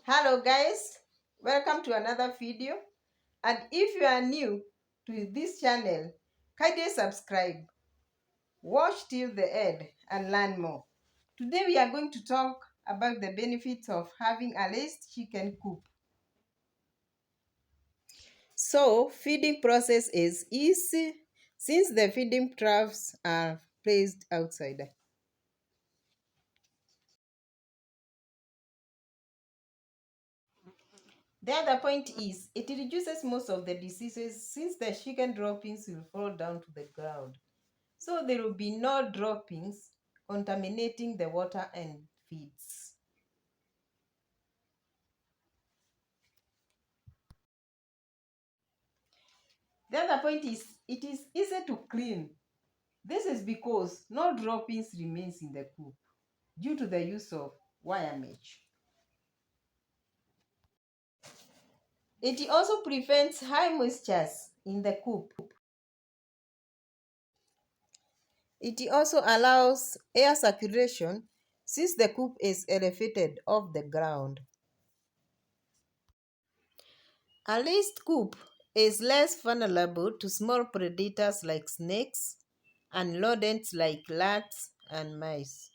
Hello guys, welcome to another video, and if you are new to this channel, kindly subscribe, watch till the end and learn more. Today we are going to talk about the benefits of having a raised chicken coop. So feeding process is easy since the feeding troughs are placed outside. The other point is it reduces most of the diseases since the chicken droppings will fall down to the ground. So there will be no droppings contaminating the water and feeds. The other point is it is easy to clean. This is because no droppings remains in the coop due to the use of wire mesh. It also prevents high moistures in the coop. It also allows air circulation since the coop is elevated off the ground. A raised coop is less vulnerable to small predators like snakes and rodents like rats and mice.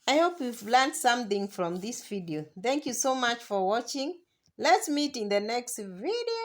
I hope you've learned something from this video. Thank you so much for watching. Let's meet in the next video.